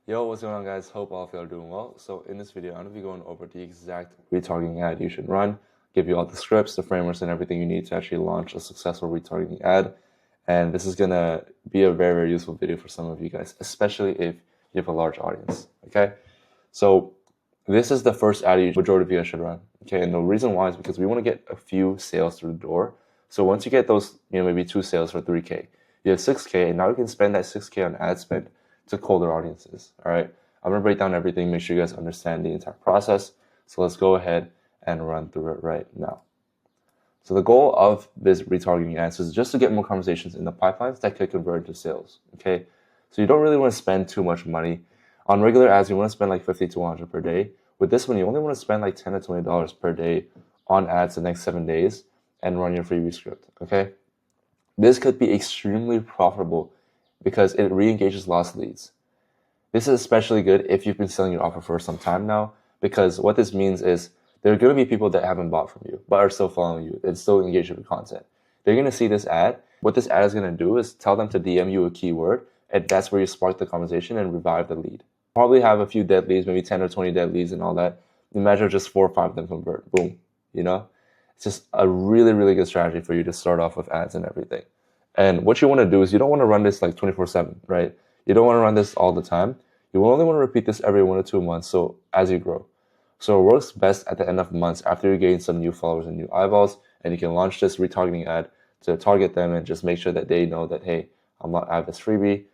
Yo, what's going on, guys? Hope all of you are doing well. So in this video, I'm going to be going over the exact retargeting ad you should run, give you all the scripts, the frameworks, and everything you need to actually launch a successful retargeting ad. And this is going to be a very, very useful video for some of you guys, especially if you have a large audience, okay? So this is the first ad majority of you guys should run, okay? And the reason why is because we want to get a few sales through the door. So once you get those, maybe 2 sales for 3K, you have 6K, and now you can spend that 6K on ad spend to colder audiences, all right? I'm gonna break down everything, make sure you guys understand the entire process. So let's go ahead and run through it right now. So the goal of this retargeting ads is just to get more conversations in the pipelines that could convert into sales, okay? So you don't really want to spend too much money. On regular ads, you want to spend like 50 to 100 per day. With this one, you only want to spend like $10 to $20 per day on ads the next 7 days and run your freebie script, okay? This could be extremely profitable because it re-engages lost leads. This is especially good if you've been selling your offer for some time now, because what this means is there are going to be people that haven't bought from you but are still following you and still engaged with your content. They're going to see this ad. What this ad is going to do is tell them to DM you a keyword, and that's where you spark the conversation and revive the lead. Probably have a few dead leads, maybe 10 or 20 dead leads and all that. Imagine just 4 or 5 of them convert. Boom. It's just a really, really good strategy for you to start off with ads and everything. And what you want to do is you don't want to run this like 24/7, right? You don't want to run this all the time. You will only want to repeat this every 1 or 2 months, so as you grow. So it works best at the end of months after you gain some new followers and new eyeballs, and you can launch this retargeting ad to target them and just make sure that they know that, hey, I have this freebie,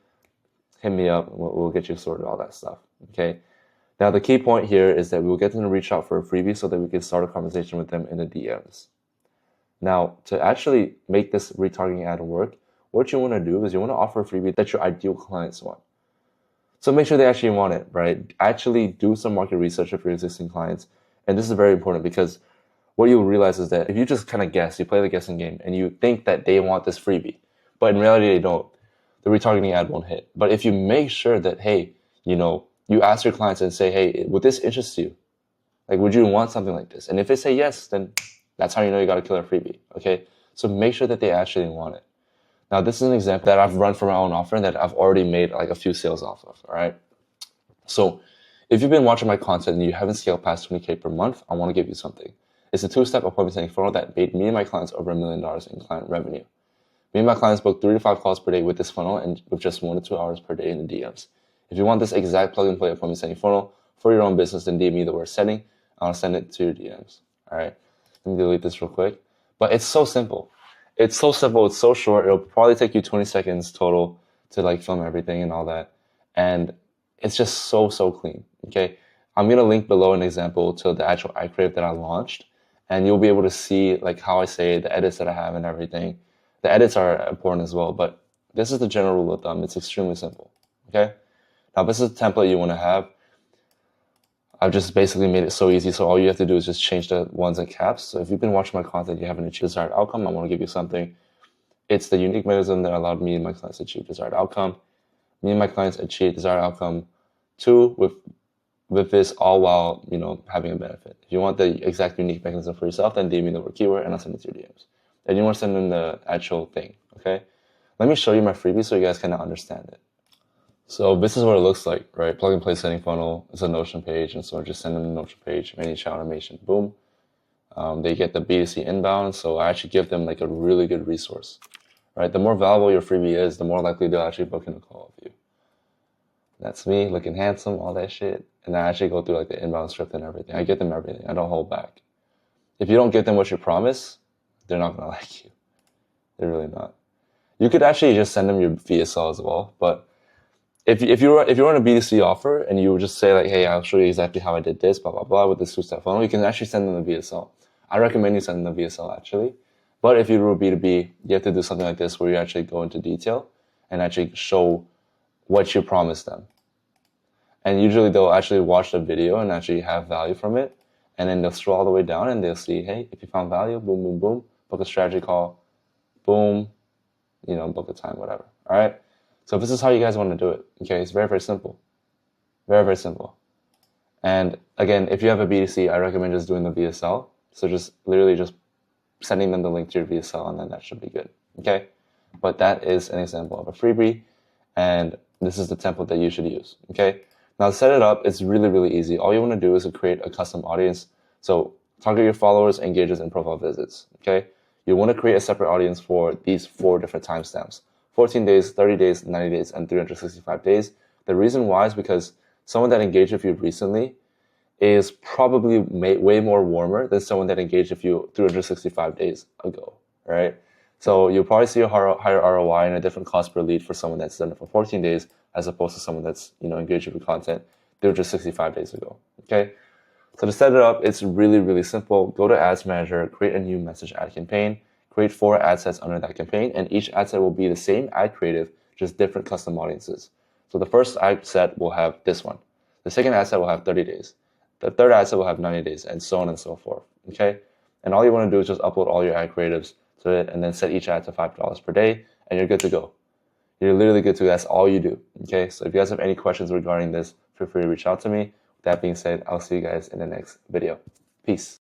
hit me up, and we'll get you sorted, all that stuff, okay? Now, the key point here is that we'll get them to reach out for a freebie so that we can start a conversation with them in the DMs. Now, to actually make this retargeting ad work, what you want to do is you want to offer a freebie that your ideal clients want. So make sure they actually want it, right? Actually do some market research of your existing clients. And this is very important because what you'll realize is that if you just kind of guess, you play the guessing game and you think that they want this freebie, but in reality they don't, the retargeting ad won't hit. But if you make sure that, hey, you ask your clients and say, hey, would this interest you? Like, would you want something like this? And if they say yes, then that's how you know you got a killer freebie, okay? So make sure that they actually want it. Now, this is an example that I've run for my own offer and that I've already made like a few sales off of, all right? So if you've been watching my content and you haven't scaled past 20K per month, I want to give you something. It's a 2-step appointment setting funnel that made me and my clients over $1 million in client revenue. Me and my clients book 3 to 5 calls per day with this funnel and with just 1 to 2 hours per day in the DMs. If you want this exact plug-and-play appointment setting funnel for your own business, then DM me the word setting. I'll send it to your DMs, all right? Let me delete this real quick. But it's so simple. It's so simple. It's so short. It'll probably take you 20 seconds total to like film everything and all that. And it's just so, so clean, okay? I'm going to link below an example to the actual ad creative that I launched. And you'll be able to see like how I say the edits that I have and everything. The edits are important as well, but this is the general rule of thumb. It's extremely simple, okay? Now, this is the template you want to have. I've just basically made it so easy, so all you have to do is just change the ones and caps. So if you've been watching my content, you haven't achieved desired outcome, I want to give you something. It's the unique mechanism that allowed me and my clients to achieve desired outcome. Me and my clients achieve desired outcome too with this all while, having a benefit. If you want the exact unique mechanism for yourself, then DM me the word keyword and I'll send it to your DMs. And you want to send in the actual thing, okay? Let me show you my freebie so you guys kind of understand it. So this is what it looks like, right? Plug and play setting funnel. It's a Notion page, and so just send them the Notion page, manage automation, boom. They get the B2C inbound, so I actually give them like a really good resource, right? The more valuable your freebie is, the more likely they'll actually book in a call with you. That's me, looking handsome, all that shit. And I actually go through like the inbound script and everything. I give them everything. I don't hold back. If you don't give them what you promise, they're not gonna like you. They're really not. You could actually just send them your VSL as well, but if you're on a B2C offer and you just say like, hey, I'll show you exactly how I did this, blah, blah, blah, with this 2-step funnel, you can actually send them the VSL. I recommend you send them the VSL actually. But if you're B2B, you have to do something like this where you actually go into detail and actually show what you promised them. And usually they'll actually watch the video and actually have value from it. And then they'll scroll all the way down and they'll see, hey, if you found value, boom, boom, boom, book a strategy call, boom, book a time, whatever. All right. So this is how you guys want to do it, okay? It's very, very simple. Very, very simple. And again, if you have a B2C, I recommend just doing the VSL. So just literally just sending them the link to your VSL and then that should be good, okay? But that is an example of a freebie and this is the template that you should use, okay? Now to set it up, it's really, really easy. All you want to do is create a custom audience. So target your followers, engagers, and profile visits, okay? You want to create a separate audience for these 4 different timestamps: 14 days, 30 days, 90 days, and 365 days. The reason why is because someone that engaged with you recently is probably way more warmer than someone that engaged with you 365 days ago, right? So you'll probably see a higher ROI and a different cost per lead for someone that's done it for 14 days as opposed to someone that's engaged with your content 365 days ago, okay? So to set it up, it's really, really simple. Go to Ads Manager, create a new message ad campaign, create 4 ad sets under that campaign, and each ad set will be the same ad creative, just different custom audiences. So the first ad set will have this one. The second ad set will have 30 days. The third ad set will have 90 days, and so on and so forth, okay? And all you want to do is just upload all your ad creatives to it and then set each ad to $5 per day, and you're good to go. You're literally good to go. That's all you do, okay? So if you guys have any questions regarding this, feel free to reach out to me. With that being said, I'll see you guys in the next video. Peace.